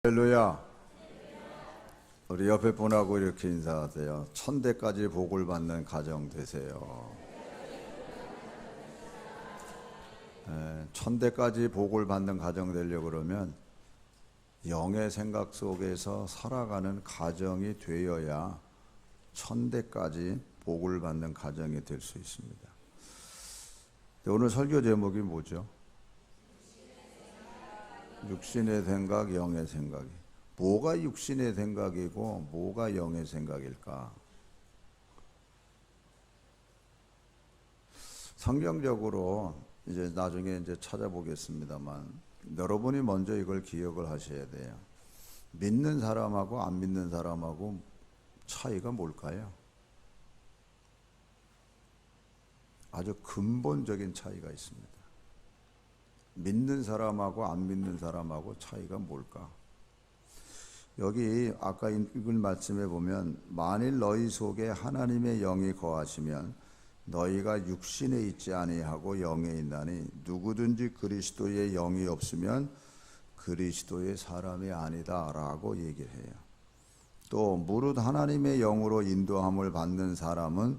할렐루야. 우리 옆에 분하고 이렇게 인사하세요. 천대까지 복을 받는 가정 되세요. 천대까지 복을 받는 가정 되려고 그러면 영의 생각 속에서 살아가는 가정이 되어야 천대까지 복을 받는 가정이 될 수 있습니다. 오늘 설교 제목이 뭐죠? 육신의 생각, 영의 생각이. 뭐가 육신의 생각이고 뭐가 영의 생각일까? 성경적으로 이제 나중에 이제 찾아보겠습니다만 여러분이 먼저 이걸 기억을 하셔야 돼요. 믿는 사람하고 안 믿는 사람하고 차이가 뭘까요? 아주 근본적인 차이가 있습니다. 믿는 사람하고 안 믿는 사람하고 차이가 뭘까? 여기 아까 읽은 말씀에 보면 만일 너희 속에 하나님의 영이 거하시면 너희가 육신에 있지 아니하고 영에 있나니 누구든지 그리스도의 영이 없으면 그리스도의 사람이 아니다 라고 얘기를 해요. 또 무릇 하나님의 영으로 인도함을 받는 사람은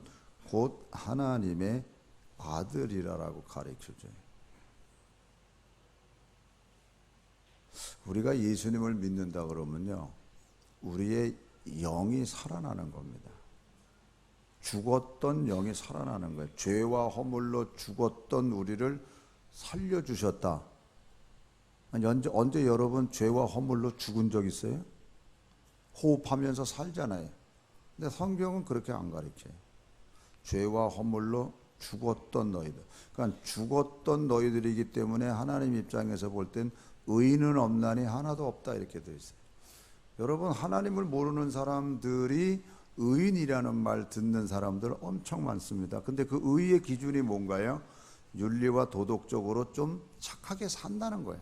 곧 하나님의 아들이라고 가르쳐줘요. 우리가 예수님을 믿는다 그러면요, 우리의 영이 살아나는 겁니다. 죽었던 영이 살아나는 거예요. 죄와 허물로 죽었던 우리를 살려주셨다. 언제 여러분 죄와 허물로 죽은 적 있어요? 호흡하면서 살잖아요. 근데 성경은 그렇게 안 가르쳐요. 죄와 허물로 죽었던 너희들. 그러니까 죽었던 너희들이기 때문에 하나님 입장에서 볼 땐 의인은 없나니 하나도 없다 이렇게 되어 있어요. 여러분, 하나님을 모르는 사람들이 의인이라는 말 듣는 사람들 엄청 많습니다. 근데 그 의의 기준이 뭔가요? 윤리와 도덕적으로 좀 착하게 산다는 거예요.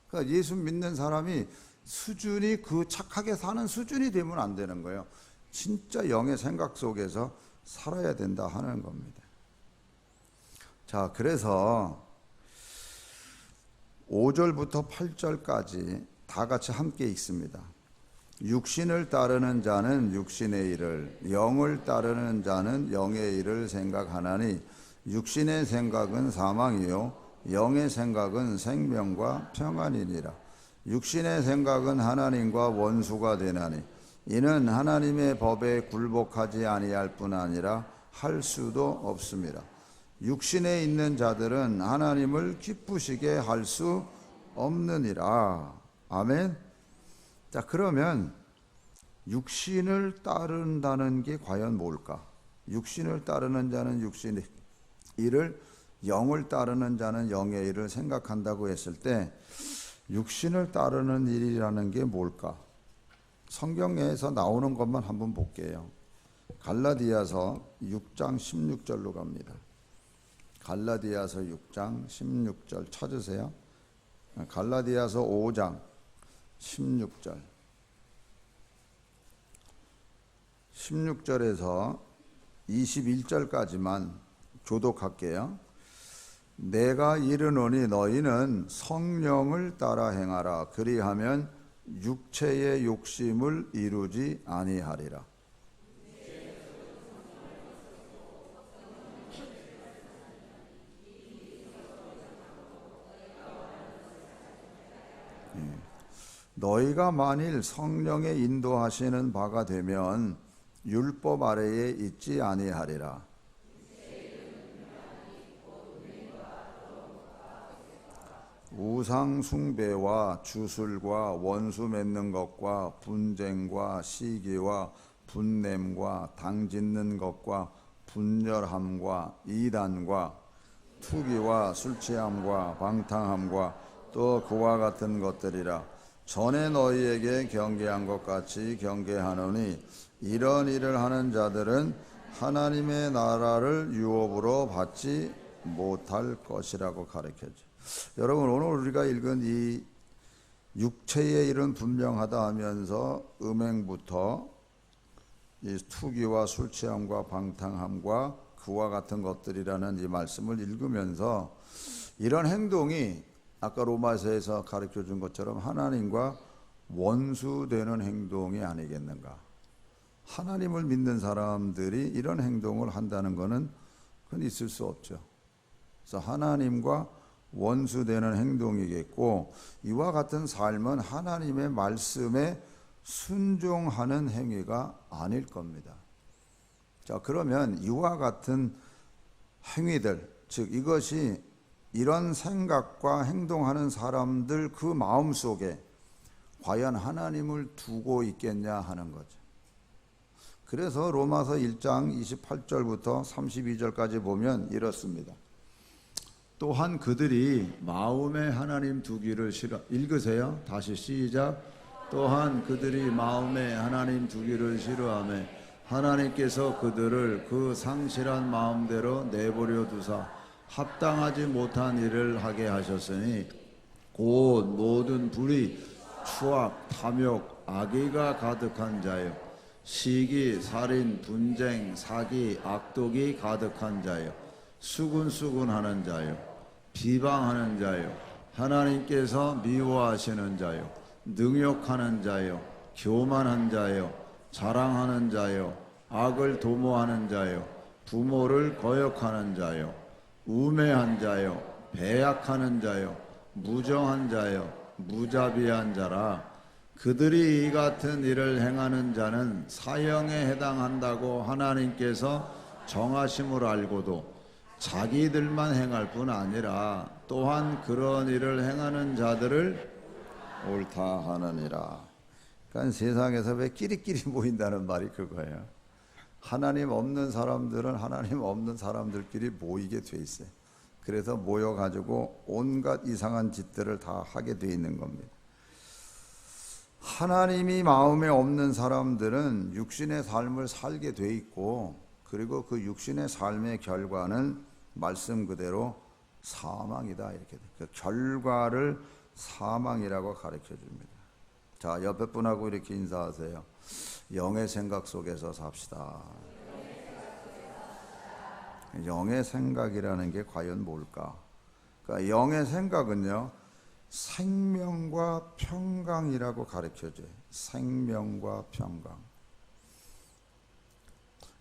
그러니까 예수 믿는 사람이 수준이 그 착하게 사는 수준이 되면 안 되는 거예요. 진짜 영의 생각 속에서 살아야 된다 하는 겁니다. 자, 그래서 5절부터 8절까지 다 같이 함께 읽습니다. 육신을 따르는 자는 육신의 일을, 영을 따르는 자는 영의 일을 생각하나니 육신의 생각은 사망이요 영의 생각은 생명과 평안이니라. 육신의 생각은 하나님과 원수가 되나니 이는 하나님의 법에 굴복하지 아니할 뿐 아니라 할 수도 없습니다. 육신에 있는 자들은 하나님을 기쁘시게 할 수 없느니라. 아멘. 자, 그러면 육신을 따른다는 게 과연 뭘까? 육신을 따르는 자는 육신의 일을, 영을 따르는 자는 영의 일을 생각한다고 했을 때 육신을 따르는 일이라는 게 뭘까? 성경에서 나오는 것만 한번 볼게요. 갈라디아서 6장 16절로 갑니다. 갈라디아서 6장 16절 찾으세요. 갈라디아서 5장 16절. 16절에서 21절까지만 교독할게요. 내가 이르노니 너희는 성령을 따라 행하라. 그리하면 육체의 욕심을 이루지 아니하리라. 너희가 만일 성령의 인도하시는 바가 되면 율법 아래에 있지 아니하리라. 우상 숭배와 주술과 원수 맺는 것과 분쟁과 시기와 분냄과 당짓는 것과 분열함과 이단과 투기와 술취함과 방탕함과 또 그와 같은 것들이라. 전에 너희에게 경계한 것 같이 경계하노니 이런 일을 하는 자들은 하나님의 나라를 유업으로 받지 못할 것이라고 가르쳐줘. 여러분, 오늘 우리가 읽은 이 육체의 일은 분명하다 하면서 음행부터 이 투기와 술취함과 방탕함과 그와 같은 것들이라는 이 말씀을 읽으면서 이런 행동이 아까 로마서에서 가르쳐 준 것처럼 하나님과 원수되는 행동이 아니겠는가. 하나님을 믿는 사람들이 이런 행동을 한다는 것은 그건 있을 수 없죠. 그래서 하나님과 원수되는 행동이겠고, 이와 같은 삶은 하나님의 말씀에 순종하는 행위가 아닐 겁니다. 자, 그러면 이와 같은 행위들, 즉 이것이 이런 생각과 행동하는 사람들 그 마음 속에 과연 하나님을 두고 있겠냐 하는 거죠. 그래서 로마서 1장 28절부터 32절까지 보면 이렇습니다. 또한 그들이 마음에 하나님 두기를 싫어. 읽으세요. 다시 시작. 또한 그들이 마음에 하나님 두기를 싫어하며 하나님께서 그들을 그 상실한 마음대로 내버려 두사 합당하지 못한 일을 하게 하셨으니 곧 모든 불의, 추악, 탐욕, 악의가 가득한 자요, 시기, 살인, 분쟁, 사기, 악독이 가득한 자요, 수군수군하는 자요, 비방하는 자요, 하나님께서 미워하시는 자요, 능욕하는 자요, 교만한 자요, 자랑하는 자요, 악을 도모하는 자요, 부모를 거역하는 자요, 우매한 자요, 배약하는 자요, 무정한 자요, 무자비한 자라. 그들이 이 같은 일을 행하는 자는 사형에 해당한다고 하나님께서 정하심을 알고도 자기들만 행할 뿐 아니라 또한 그런 일을 행하는 자들을 옳다 하느니라. 그러니까 세상에서 왜 끼리끼리 모인다는 말이 그거예요. 하나님 없는 사람들은 하나님 없는 사람들끼리 모이게 돼 있어요. 그래서 모여가지고 온갖 이상한 짓들을 다 하게 돼 있는 겁니다. 하나님이 마음에 없는 사람들은 육신의 삶을 살게 돼 있고, 그리고 그 육신의 삶의 결과는 말씀 그대로 사망이다, 이렇게 그 결과를 사망이라고 가르쳐 줍니다. 자, 옆에 분하고 이렇게 인사하세요. 영의 생각 속에서 삽시다. 영의 생각이라는 게 과연 뭘까? 그러니까 영의 생각은요, 생명과 평강이라고 가르쳐줘요. 생명과 평강.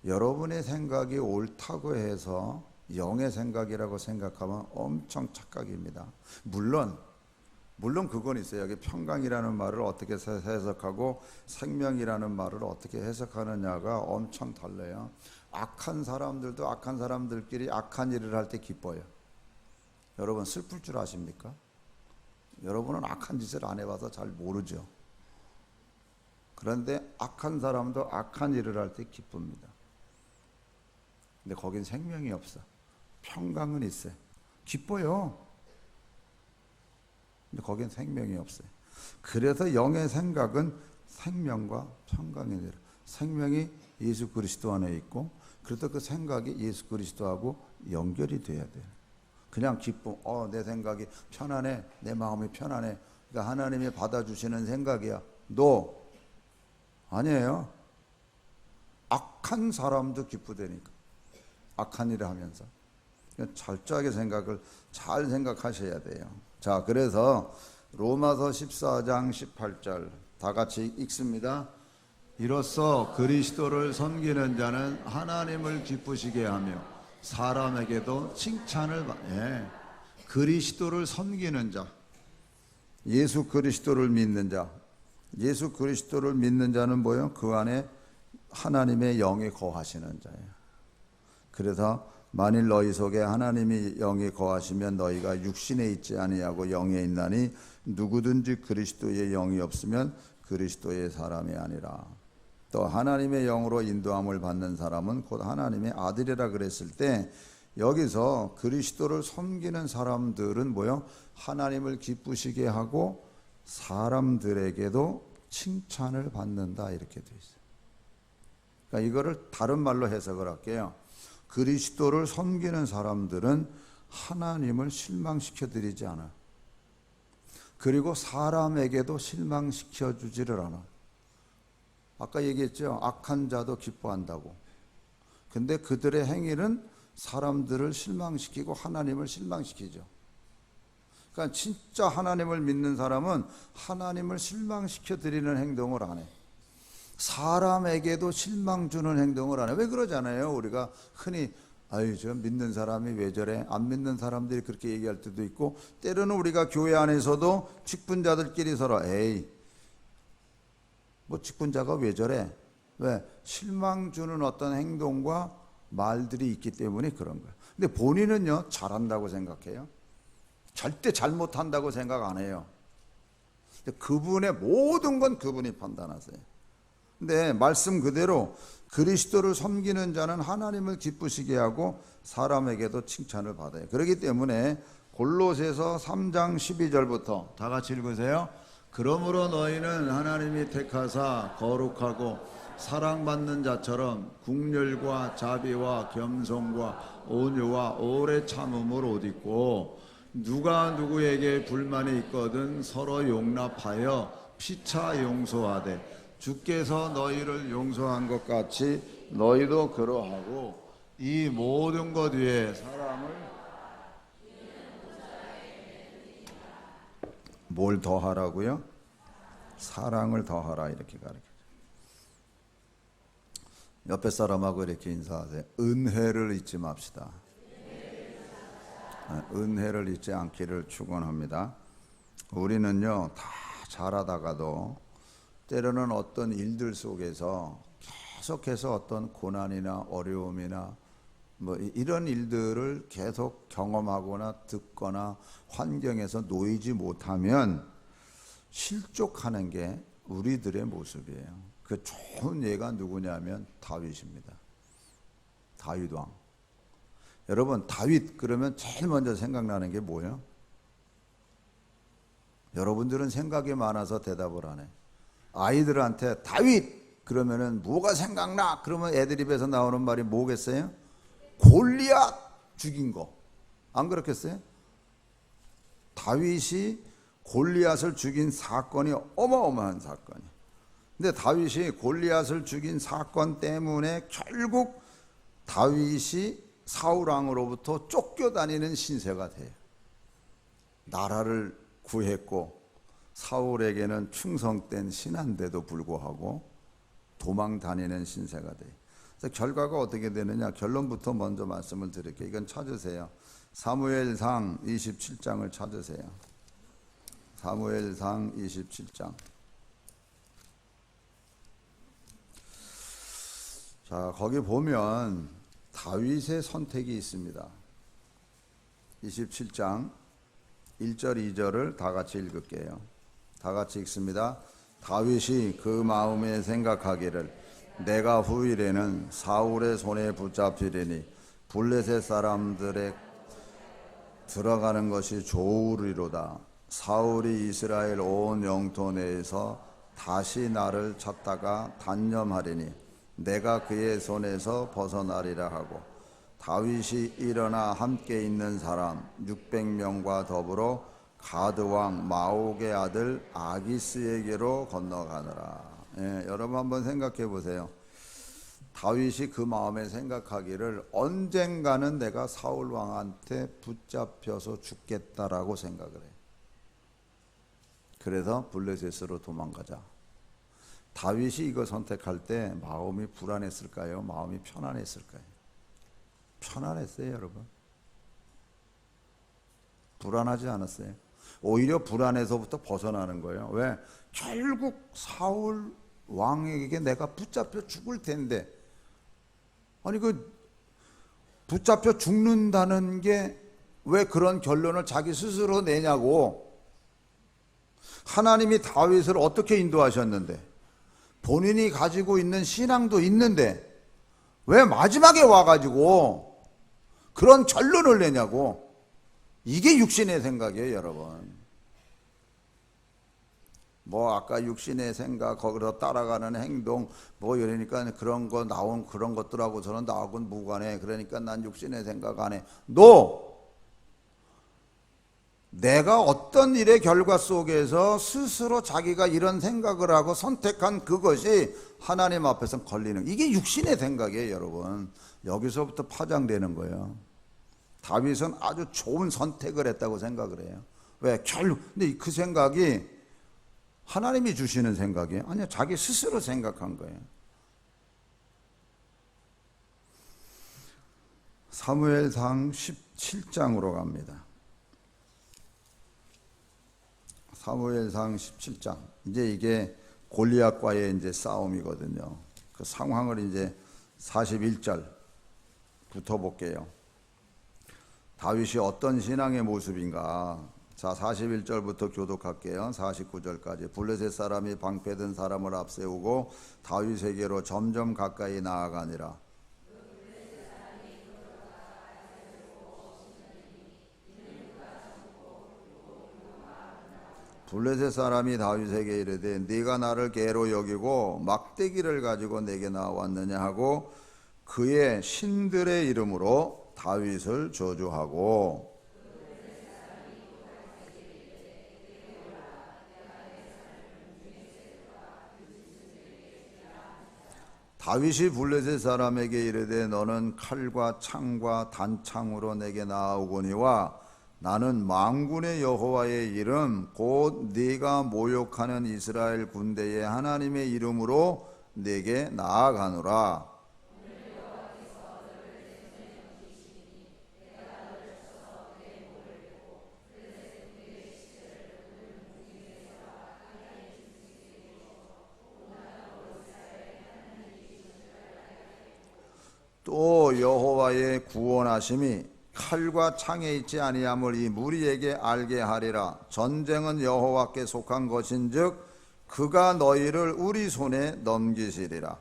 여러분의 생각이 옳다고 해서 영의 생각이라고 생각하면 엄청 착각입니다. 물론 그건 있어요. 여기 평강이라는 말을 어떻게 해석하고 생명이라는 말을 어떻게 해석하느냐가 엄청 달라요. 악한 사람들도 악한 사람들끼리 악한 일을 할 때 기뻐요. 여러분 슬플 줄 아십니까? 여러분은 악한 짓을 안 해봐서 잘 모르죠. 그런데 악한 사람도 악한 일을 할 때 기쁩니다. 근데 거긴 생명이 없어. 평강은 있어요. 기뻐요. 근데 거긴 생명이 없어요. 그래서 영의 생각은 생명과 평강이래요. 생명이 예수 그리스도 안에 있고, 그래서 그 생각이 예수 그리스도하고 연결이 돼야 돼요. 그냥 기쁨, 내 생각이 편안해, 내 마음이 편안해, 그러니까 하나님이 받아주시는 생각이야. 아니에요. 악한 사람도 기쁘다니까. 악한 일을 하면서. 철저하게 생각을 잘 생각하셔야 돼요. 자, 그래서 로마서 14장 18절 다 같이 읽습니다. 이로써 그리스도를 섬기는 자는 하나님을 기쁘시게 하며 사람에게도 칭찬을 그리스도를 섬기는 자, 예수 그리스도를 믿는 자, 예수 그리스도를 믿는 자는 뭐예요? 그 안에 하나님의 영이 거하시는 자예요. 그래서 만일 너희 속에 하나님의 영이 거하시면 너희가 육신에 있지 아니하고 영에 있나니 누구든지 그리스도의 영이 없으면 그리스도의 사람이 아니라. 또 하나님의 영으로 인도함을 받는 사람은 곧 하나님의 아들이라 그랬을 때, 여기서 그리스도를 섬기는 사람들은 뭐요? 하나님을 기쁘시게 하고 사람들에게도 칭찬을 받는다, 이렇게 돼 있어요. 그러니까 이거를 다른 말로 해석을 할게요. 그리스도를 섬기는 사람들은 하나님을 실망시켜 드리지 않아. 그리고 사람에게도 실망시켜 주지를 않아. 아까 얘기했죠. 악한 자도 기뻐한다고. 근데 그들의 행위는 사람들을 실망시키고 하나님을 실망시키죠. 그러니까 진짜 하나님을 믿는 사람은 하나님을 실망시켜 드리는 행동을 안 해. 사람에게도 실망 주는 행동을 안 해. 왜 그러잖아요. 우리가 흔히 아유 저 믿는 사람이 왜 저래? 안 믿는 사람들이 그렇게 얘기할 때도 있고, 때로는 우리가 교회 안에서도 직분자들끼리 서로 에이 뭐 직분자가 왜 저래? 왜? 실망 주는 어떤 행동과 말들이 있기 때문에 그런 거예요. 근데 본인은요 잘한다고 생각해요. 절대 잘못한다고 생각 안 해요. 그분의 모든 건 그분이 판단하세요. 근데 말씀 그대로 그리스도를 섬기는 자는 하나님을 기쁘시게 하고 사람에게도 칭찬을 받아요. 그렇기 때문에 골로새서 3장 12절부터 다 같이 읽으세요. 그러므로 너희는 하나님이 택하사 거룩하고 사랑받는 자처럼 국률과 자비와 겸손과 온유와 오래 참음을 옷 입고, 누가 누구에게 불만이 있거든 서로 용납하여 피차 용서하되 주께서 너희를 용서한 것 같이 너희도 그러하고, 이 모든 것 위에 사랑을 뭘 더하라고요? 사랑을 더하라 이렇게 가르쳐요. 옆에 사람하고 이렇게 인사하세요. 은혜를 잊지 맙시다. 은혜를 잊지 않기를 축원합니다. 우리는요 다 잘하다가도 때로는 어떤 일들 속에서 계속해서 어떤 고난이나 어려움이나 뭐 이런 일들을 계속 경험하거나 듣거나 환경에서 놓이지 못하면 실족하는 게 우리들의 모습이에요. 그 좋은 예가 누구냐면 다윗입니다. 다윗 왕. 여러분 다윗 그러면 제일 먼저 생각나는 게 뭐예요? 여러분들은 생각이 많아서 대답을 안 해. 아이들한테 다윗 그러면은 뭐가 생각나? 그러면 애드립에서 나오는 말이 뭐겠어요? 골리앗 죽인 거. 안 그렇겠어요? 다윗이 골리앗을 죽인 사건이 어마어마한 사건이에요. 근데 다윗이 골리앗을 죽인 사건 때문에 결국 다윗이 사울왕으로부터 쫓겨다니는 신세가 돼요. 나라를 구했고 사울에게는 충성된 신한데도 불구하고 도망 다니는 신세가 돼요. 그래서 결과가 어떻게 되느냐, 결론부터 먼저 말씀을 드릴게요. 이건 찾으세요. 사무엘상 27장을 찾으세요. 사무엘상 27장. 자, 거기 보면 다윗의 선택이 있습니다. 27장 1절 2절을 다 같이 읽을게요. 다 같이 읽습니다. 다윗이 그 마음에 생각하기를 내가 후일에는 사울의 손에 붙잡히리니 블레셋 사람들의 들어가는 것이 좋으리로다. 사울이 이스라엘 온 영토 내에서 다시 나를 찾다가 단념하리니 내가 그의 손에서 벗어나리라 하고, 다윗이 일어나 함께 있는 사람 600명과 더불어 가드왕 마옥의 아들 아기스에게로 건너가느라. 여러분 한번 생각해 보세요. 다윗이 그 마음에 생각하기를 언젠가는 내가 사울 왕한테 붙잡혀서 죽겠다라고 생각을 해요. 그래서 블레셋으로 도망가자. 다윗이 이거 선택할 때 마음이 불안했을까요? 마음이 편안했을까요? 편안했어요, 여러분. 불안하지 않았어요. 오히려 불안해서부터 벗어나는 거예요. 왜? 결국 사울 왕에게 내가 붙잡혀 죽을 텐데, 아니 그 붙잡혀 죽는다는 게 왜 그런 결론을 자기 스스로 내냐고. 하나님이 다윗을 어떻게 인도하셨는데, 본인이 가지고 있는 신앙도 있는데 왜 마지막에 와가지고 그런 결론을 내냐고. 이게 육신의 생각이에요, 여러분. 뭐 아까 육신의 생각, 거기서 따라가는 행동 뭐 이러니까 그런 거 나온 그런 것들하고 저는 나하고는 무관해. 그러니까 난 육신의 생각 안 해. 내가 어떤 일의 결과 속에서 스스로 자기가 이런 생각을 하고 선택한 그것이 하나님 앞에서 걸리는, 이게 육신의 생각이에요, 여러분. 여기서부터 파장되는 거예요. 다윗은 아주 좋은 선택을 했다고 생각을 해요. 왜? 근데 그 생각이 하나님이 주시는 생각이에요? 아니요, 자기 스스로 생각한 거예요. 사무엘상 17장으로 갑니다. 사무엘상 17장. 이제 이게 골리앗과의 이제 싸움이거든요. 그 상황을 이제 41절부터 볼게요. 다윗이 어떤 신앙의 모습인가? 자, 41절부터 교독할게요. 49절까지. 블레셋 사람이 방패든 사람을 앞세우고 다윗에게로 점점 가까이 나아가니라. 블레셋 사람이 다윗에게 이르되 네가 나를 개로 여기고 막대기를 가지고 내게 나왔느냐 하고 그의 신들의 이름으로 다윗을 저주하고 다윗이 블레셋 사람에게 이르되 너는 칼과 창과 단창으로 내게 나아오거니와 나는 만군의 여호와의 이름 곧 네가 모욕하는 이스라엘 군대의 하나님의 이름으로 네게 나아가노라. 또 여호와의 구원하심이 칼과 창에 있지 아니함을 이 무리에게 알게 하리라. 전쟁은 여호와께 속한 것인즉 그가 너희를 우리 손에 넘기시리라.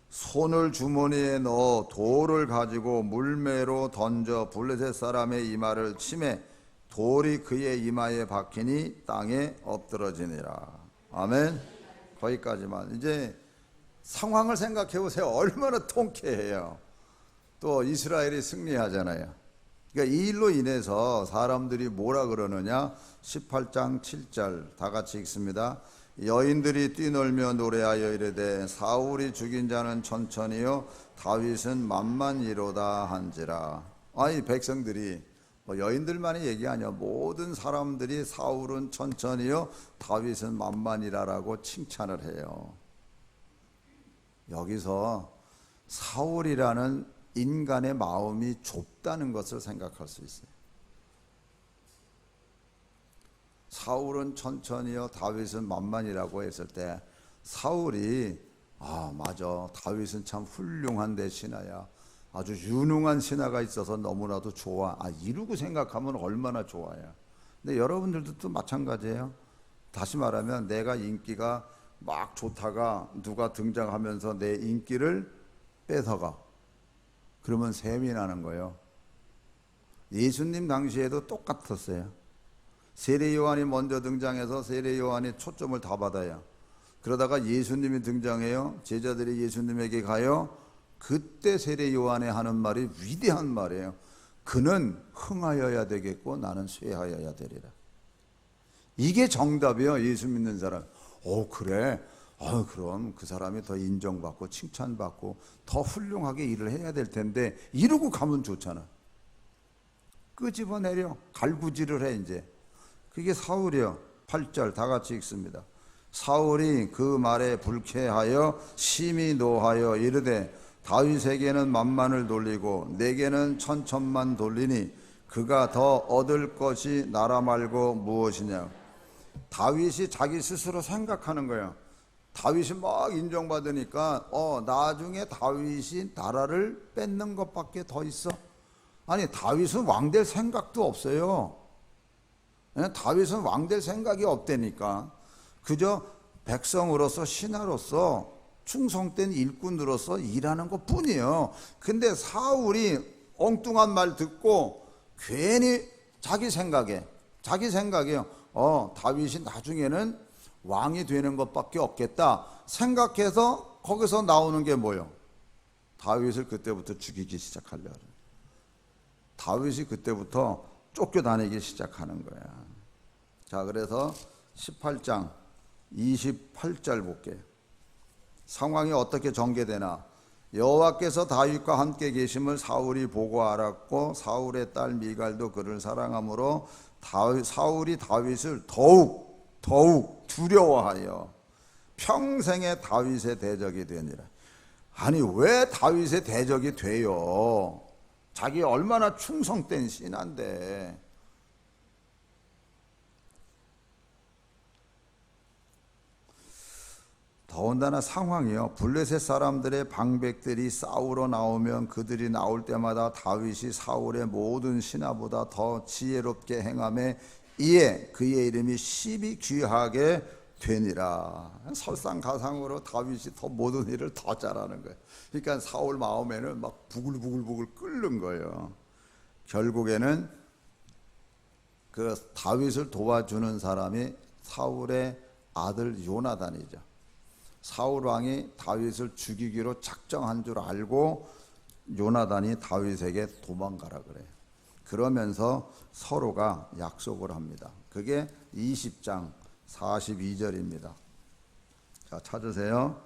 손을 주머니에 넣어 돌을 가지고 물매로 던져 블레셋 사람의 이마를 치매 돌이 그의 이마에 박히니 땅에 엎드러지니라. 아멘. 거기까지만. 이제 상황을 생각해 보세요. 얼마나 통쾌해요. 또 이스라엘이 승리하잖아요. 그러니까 이 일로 인해서 사람들이 뭐라 그러느냐. 18장 7절 다 같이 읽습니다. 여인들이 뛰놀며 노래하여 이르되 사울이 죽인 자는 천천히요 다윗은 만만이로다 한지라. 아니 백성들이 여인들만이 얘기 아니야. 모든 사람들이 사울은 천천히요 다윗은 만만이라라고 칭찬을 해요. 여기서 사울이라는 인간의 마음이 좁다는 것을 생각할 수 있어요. 사울은 천천히요 다윗은 만만이라고 했을 때 사울이 맞아, 다윗은 참 훌륭한 내 신하야, 아주 유능한 신하가 있어서 너무나도 좋아, 이러고 생각하면 얼마나 좋아요. 근데 여러분들도 또 마찬가지예요. 다시 말하면 내가 인기가 막 좋다가 누가 등장하면서 내 인기를 뺏어가, 그러면 셈이 나는 거예요. 예수님 당시에도 똑같았어요. 세례 요한이 먼저 등장해서 세례 요한이 초점을 다 받아요. 그러다가 예수님이 등장해요. 제자들이 예수님에게 가요. 그때 세례 요한이 하는 말이 위대한 말이에요. 그는 흥하여야 되겠고 나는 쇠하여야 되리라. 이게 정답이에요. 예수 믿는 사람. 그래. 그럼 그 사람이 더 인정받고 칭찬받고 더 훌륭하게 일을 해야 될 텐데 이러고 가면 좋잖아. 끄집어내려 갈구질을 해. 이제 그게 사울이요. 8절 다 같이 읽습니다. 사울이 그 말에 불쾌하여 심히 노하여 이르되 다윗에게는 만만을 돌리고 내게는 천천만 돌리니 그가 더 얻을 것이 나라 말고 무엇이냐. 다윗이 자기 스스로 생각하는 거예요. 다윗이 막 인정받으니까 나중에 다윗이 나라를 뺏는 것밖에 더 있어? 아니, 다윗은 왕 될 생각도 없어요. 다윗은 왕 될 생각이 없다니까. 그저 백성으로서 신하로서 충성된 일꾼으로서 일하는 것 뿐이에요. 근데 사울이 엉뚱한 말 듣고 괜히 자기 생각이에요. 다윗이 나중에는 왕이 되는 것밖에 없겠다 생각해서 거기서 나오는 게 뭐예요? 다윗을 그때부터 죽이기 시작하려고. 다윗이 그때부터 쫓겨다니기 시작하는 거야. 자, 그래서 18장 28절 볼게요. 상황이 어떻게 전개되나. 여호와께서 다윗과 함께 계심을 사울이 보고 알았고 사울의 딸 미갈도 그를 사랑하므로 사울이 다윗을 더욱 두려워하여 평생에 다윗의 대적이 되니라. 아니 왜 다윗의 대적이 돼요? 자기 얼마나 충성된 신하인데. 더군다나 상황이요, 블레셋 사람들의 방백들이 싸우러 나오면 그들이 나올 때마다 다윗이 사울의 모든 신하보다 더 지혜롭게 행하며 이에 그의 이름이 십이 귀하게 되니라. 설상가상으로 다윗이 더 모든 일을 더 잘하는 거예요. 그러니까 사울 마음에는 막 부글부글 끓는 거예요. 결국에는 그 다윗을 도와주는 사람이 사울의 아들 요나단이죠. 사울 왕이 다윗을 죽이기로 작정한 줄 알고 요나단이 다윗에게 도망가라 그래요. 그러면서 서로가 약속을 합니다. 그게 20장 42절입니다. 자, 찾으세요.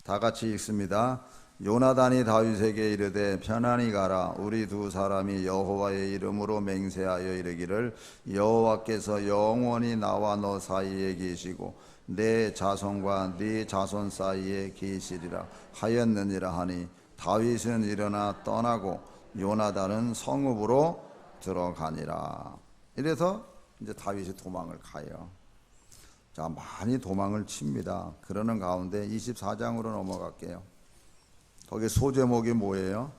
다 같이 읽습니다. 요나단이 다윗에게 이르되 편안히 가라. 우리 두 사람이 여호와의 이름으로 맹세하여 이르기를 여호와께서 영원히 나와 너 사이에 계시고 내 자손과 네 자손 사이에 계시리라 하였느니라 하니 다윗은 일어나 떠나고 요나단은 성읍으로 들어가니라. 이래서 이제 다윗이 도망을 가요. 자, 많이 도망을 칩니다. 그러는 가운데 24장으로 넘어갈게요. 거기 소제목이 뭐예요?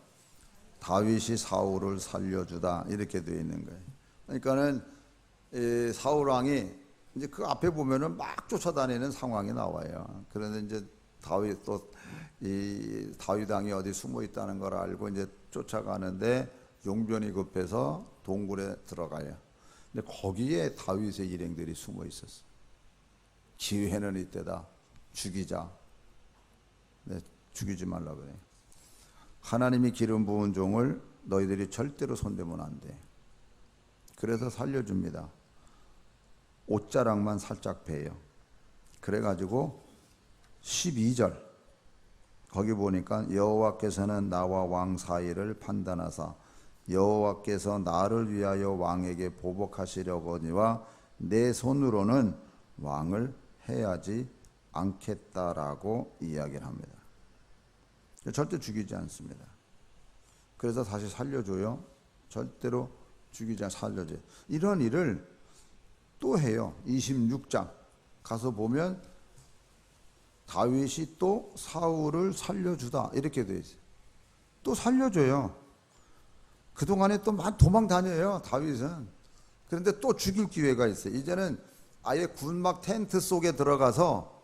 다윗이 사울을 살려주다 이렇게 되어 있는 거예요. 그러니까는 사울 왕이 이제 그 앞에 보면은 막 쫓아다니는 상황이 나와요. 그런데 이제 다윗 왕이 어디 숨어 있다는 걸 알고 이제 쫓아가는데 용변이 급해서 동굴에 들어가요. 근데 거기에 다윗의 일행들이 숨어 있었어. 기회는 이때다. 죽이자. 네, 죽이지 말라 그래. 하나님이 기름 부은 종을 너희들이 절대로 손대면 안 돼. 그래서 살려줍니다. 옷자락만 살짝 베요. 그래가지고 12절 거기 보니까 여호와께서는 나와 왕 사이를 판단하사 여호와께서 나를 위하여 왕에게 보복하시려거니와 내 손으로는 왕을 해하지 않겠다라고 이야기를 합니다. 절대 죽이지 않습니다. 그래서 다시 살려줘요. 절대로 죽이지 않고 살려줘요. 이런 일을 또 해요. 26장 가서 보면 다윗이 또 사울을 살려주다 이렇게 돼 있어요. 또 살려줘요. 그동안에 또 많이 도망 다녀요 다윗은. 그런데 또 죽일 기회가 있어요. 이제는 아예 군막 텐트 속에 들어가서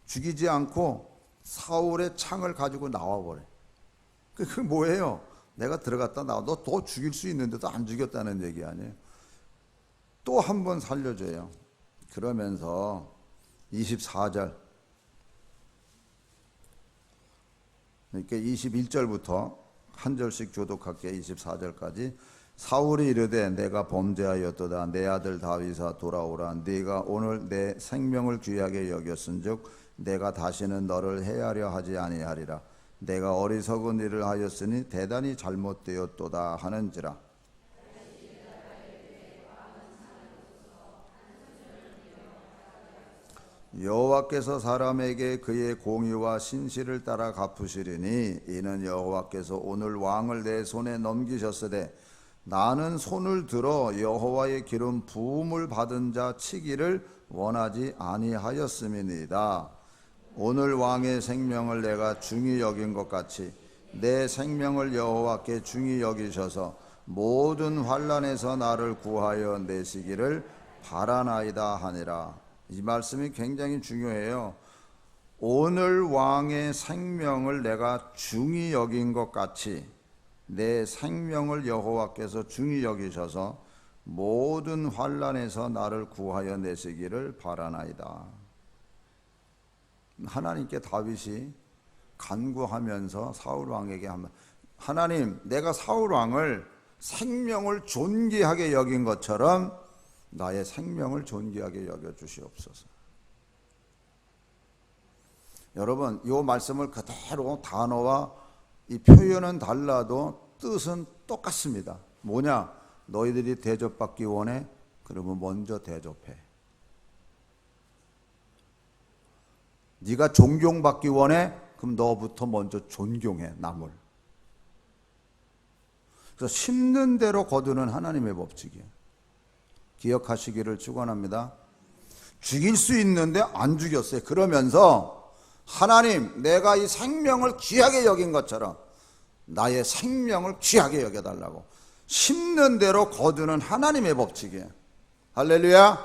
죽이지 않고 사울의 창을 가지고 나와버려. 그게 뭐예요? 내가 들어갔다 나와. 너 더 죽일 수 있는데도 안 죽였다는 얘기 아니에요? 또 한 번 살려줘요. 그러면서 24절 그러니까 21절부터 한 절씩 교독할게. 24절까지 사울이 이르되 내가 범죄하였도다. 내 아들 다윗아 돌아오라. 네가 오늘 내 생명을 귀하게 여겼은즉 내가 다시는 너를 해하려 하지 아니하리라. 내가 어리석은 일을 하였으니 대단히 잘못되었도다 하는지라. 여호와께서 사람에게 그의 공의와 신실을 따라 갚으시리니 이는 여호와께서 오늘 왕을 내 손에 넘기셨으되 나는 손을 들어 여호와의 기름 부음을 받은 자 치기를 원하지 아니하였음이니이다. 오늘 왕의 생명을 내가 중히 여긴 것 같이 내 생명을 여호와께 중히 여기셔서 모든 환난에서 나를 구하여 내시기를 바라나이다 하니라. 이 말씀이 굉장히 중요해요. 오늘 왕의 생명을 내가 중히 여긴 것 같이 내 생명을 여호와께서 중히 여기셔서 모든 환난에서 나를 구하여 내시기를 바라나이다. 하나님께 다윗이 간구하면서 사울 왕에게 하면 하나님, 내가 사울 왕을 생명을 존귀하게 여긴 것처럼 나의 생명을 존귀하게 여겨주시옵소서. 여러분, 이 말씀을 그대로 단어와 이 표현은 달라도 뜻은 똑같습니다. 뭐냐? 너희들이 대접받기 원해? 그러면 먼저 대접해. 네가 존경받기 원해? 그럼 너부터 먼저 존경해, 남을. 그래서 심는 대로 거두는 하나님의 법칙이에요. 기억하시기를 축원합니다. 죽일 수 있는데 안 죽였어요. 그러면서 하나님, 내가 이 생명을 귀하게 여긴 것처럼 나의 생명을 귀하게 여겨달라고 심는 대로 거두는 하나님의 법칙이에요. 할렐루야.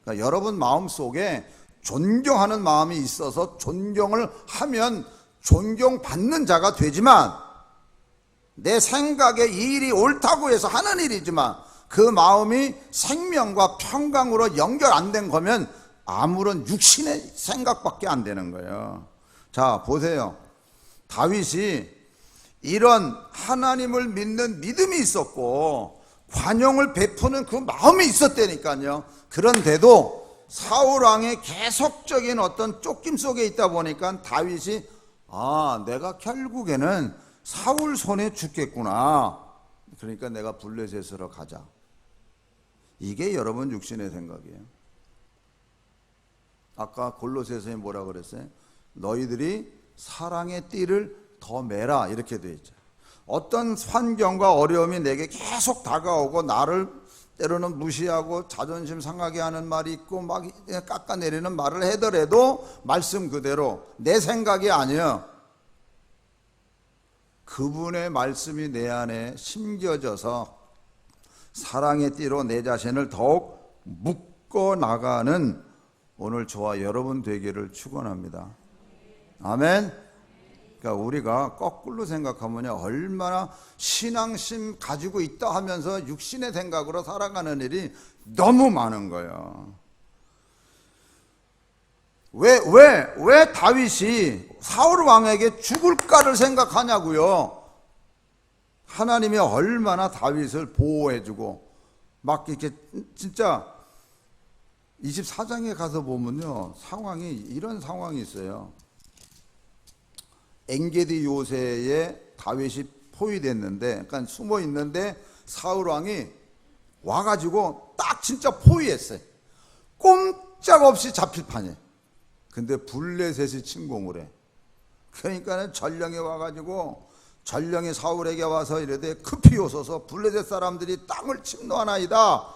그러니까 여러분 마음속에 존경하는 마음이 있어서 존경을 하면 존경받는 자가 되지만, 내 생각에 이 일이 옳다고 해서 하는 일이지만 그 마음이 생명과 평강으로 연결 안 된 거면 아무런 육신의 생각밖에 안 되는 거예요. 자, 보세요. 다윗이 이런 하나님을 믿는 믿음이 있었고 관용을 베푸는 그 마음이 있었다니까요. 그런데도 사울 왕의 계속적인 어떤 쫓김 속에 있다 보니까 다윗이 내가 결국에는 사울 손에 죽겠구나. 그러니까 내가 블레셋으로 가자. 이게 여러분 육신의 생각이에요. 아까 골로새서에 뭐라 그랬어요? 너희들이 사랑의 띠를 더 매라, 이렇게 돼 있죠. 어떤 환경과 어려움이 내게 계속 다가오고 나를 때로는 무시하고 자존심 상하게 하는 말이 있고 막 깎아내리는 말을 하더라도 말씀 그대로 내 생각이 아니에요. 그분의 말씀이 내 안에 심겨져서 사랑의 띠로 내 자신을 더욱 묶어 나가는 오늘 저와 여러분 되기를 축원합니다. 아멘. 그러니까 우리가 거꾸로 생각하면 얼마나 신앙심 가지고 있다 하면서 육신의 생각으로 살아가는 일이 너무 많은 거예요. 왜 다윗이 사울 왕에게 죽을까를 생각하냐고요. 하나님이 얼마나 다윗을 보호해주고 막 이렇게 진짜 24장에 가서 보면요, 상황이 이런 상황이 있어요. 엔게디 요새에 다윗이 포위됐는데, 그러니까 숨어 있는데 사울 왕이 와가지고 딱 진짜 포위했어요. 꼼짝없이 잡힐 판이에요. 근데 블레셋이 침공을 해. 그러니까 전령이 와가지고 전령이 사울에게 와서 이르되 급히 오소서 블레셋 사람들이 땅을 침노하나이다.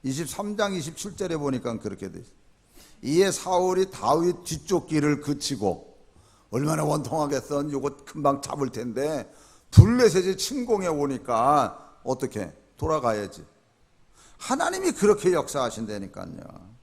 23장 27절에 보니까 그렇게 돼 있어요. 이에 사울이 다윗 뒤쪽 길을 그치고, 얼마나 원통하겠어, 이거 금방 잡을 텐데 블레셋이 침공해 오니까 어떻게 돌아가야지. 하나님이 그렇게 역사하신다니까요.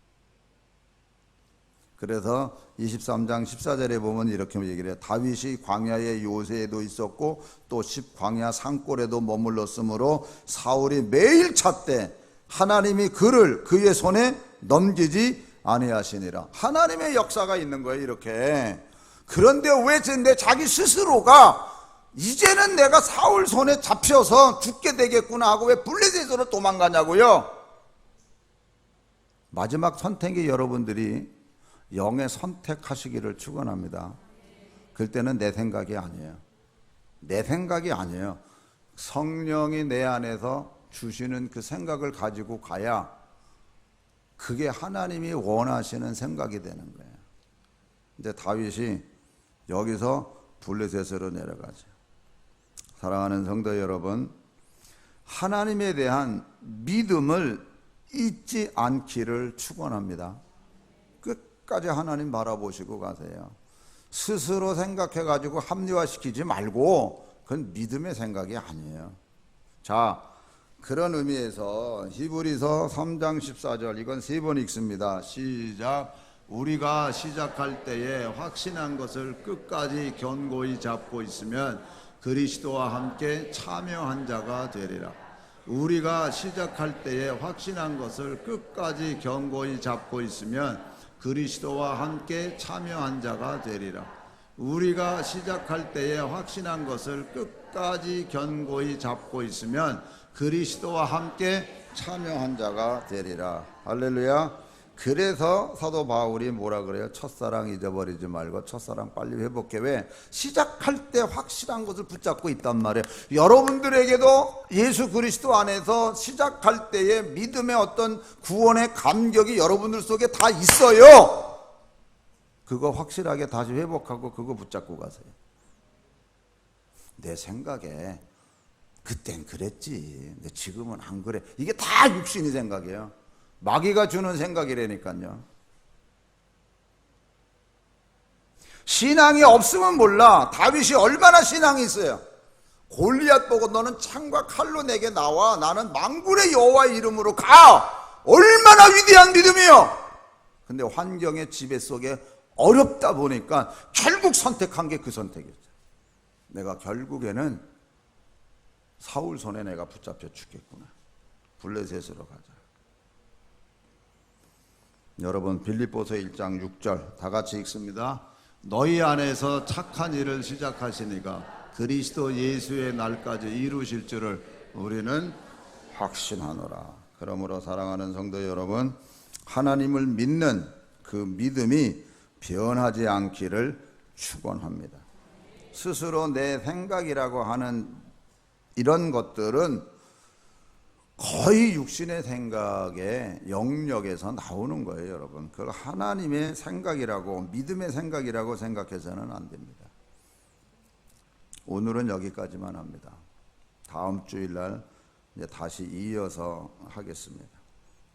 그래서 23장 14절에 보면 이렇게 얘기를 해요. 다윗이 광야의 요새에도 있었고 또 광야 산골에도 머물렀으므로 사울이 매일 찾되 하나님이 그를 그의 손에 넘기지 아니하시니라. 하나님의 역사가 있는 거예요, 이렇게. 그런데 왜 자기 스스로가 이제는 내가 사울 손에 잡혀서 죽게 되겠구나 하고 왜 블레셋으로 도망가냐고요. 마지막 선택이 여러분들이 영의 선택하시기를 축원합니다. 그때는 내 생각이 아니에요. 내 생각이 아니에요. 성령이 내 안에서 주시는 그 생각을 가지고 가야 그게 하나님이 원하시는 생각이 되는 거예요. 이제 다윗이 여기서 블레셋으로 내려가죠. 사랑하는 성도 여러분, 하나님에 대한 믿음을 잊지 않기를 축원합니다. 끝까지 하나님 바라보시고 가세요. 스스로 생각해가지고 합리화시키지 말고, 그건 믿음의 생각이 아니에요. 자, 그런 의미에서 히브리서 3장 14절, 이건 3번 읽습니다. 시작. 우리가 시작할 때에 확신한 것을 끝까지 견고히 잡고 있으면 그리스도와 함께 참여한 자가 되리라. 우리가 시작할 때에 확신한 것을 끝까지 견고히 잡고 있으면 그리스도와 함께 참여한 자가 되리라. 우리가 시작할 때에 확신한 것을 끝까지 견고히 잡고 있으면 그리스도와 함께 참여한 자가 되리라. 할렐루야. 그래서 사도 바울이 뭐라 그래요? 첫사랑 잊어버리지 말고 첫사랑 빨리 회복해. 왜? 시작할 때 확실한 것을 붙잡고 있단 말이에요. 여러분들에게도 예수 그리스도 안에서 시작할 때의 믿음의 어떤 구원의 감격이 여러분들 속에 다 있어요. 그거 확실하게 다시 회복하고 그거 붙잡고 가세요. 내 생각에 그땐 그랬지, 근데 지금은 안 그래. 이게 다 육신의 생각이에요. 마귀가 주는 생각이라니까요. 신앙이 없으면 몰라. 다윗이 얼마나 신앙이 있어요. 골리앗 보고 너는 창과 칼로 내게 나와. 나는 만군의 여호와의 이름으로 가. 얼마나 위대한 믿음이요. 근데 환경의 지배 속에 어렵다 보니까 결국 선택한 게 그 선택이었죠. 내가 결국에는 사울 손에 내가 붙잡혀 죽겠구나. 블레셋으로 가자. 여러분 빌립보서 1장 6절 다 같이 읽습니다. 너희 안에서 착한 일을 시작하시니가 그리스도 예수의 날까지 이루실 줄을 우리는 확신하노라. 그러므로 사랑하는 성도 여러분, 하나님을 믿는 그 믿음이 변하지 않기를 축원합니다. 스스로 내 생각이라고 하는 이런 것들은 거의 육신의 생각의 영역에서 나오는 거예요, 여러분. 그걸 하나님의 생각이라고, 믿음의 생각이라고 생각해서는 안 됩니다. 오늘은 여기까지만 합니다. 다음 주일날 이제 다시 이어서 하겠습니다.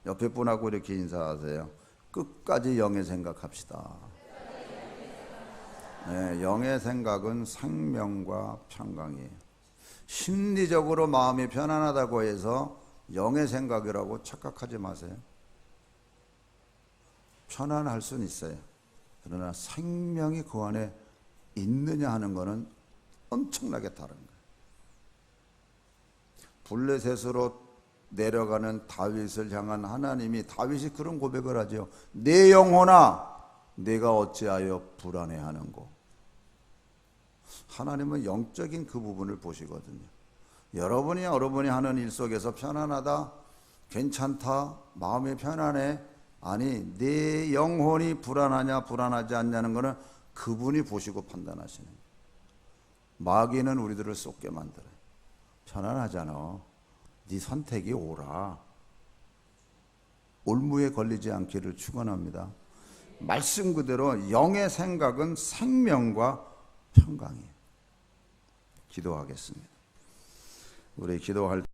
옆에 분하고 이렇게 인사하세요. 끝까지 영의 생각합시다. 네, 영의 생각은 생명과 평강이에요. 심리적으로 마음이 편안하다고 해서 영의 생각이라고 착각하지 마세요. 편안할 수는 있어요. 그러나 생명이 그 안에 있느냐 하는 것은 엄청나게 다른 거예요. 블레셋으로 내려가는 다윗을 향한 하나님이, 다윗이 그런 고백을 하죠. 내 영혼아 내가 어찌하여 불안해하는고. 하나님은 영적인 그 부분을 보시거든요. 여러분이 하는 일 속에서 편안하다, 괜찮다, 마음이 편안해, 아니 내 영혼이 불안하냐 불안하지 않냐는 것은 그분이 보시고 판단하시는 거예요. 마귀는 우리들을 쏟게 만들어요. 편안하잖아, 네 선택이 옳아. 올무에 걸리지 않기를 축원합니다. 말씀 그대로 영의 생각은 생명과 평강이에요. 기도하겠습니다. 우리 기도할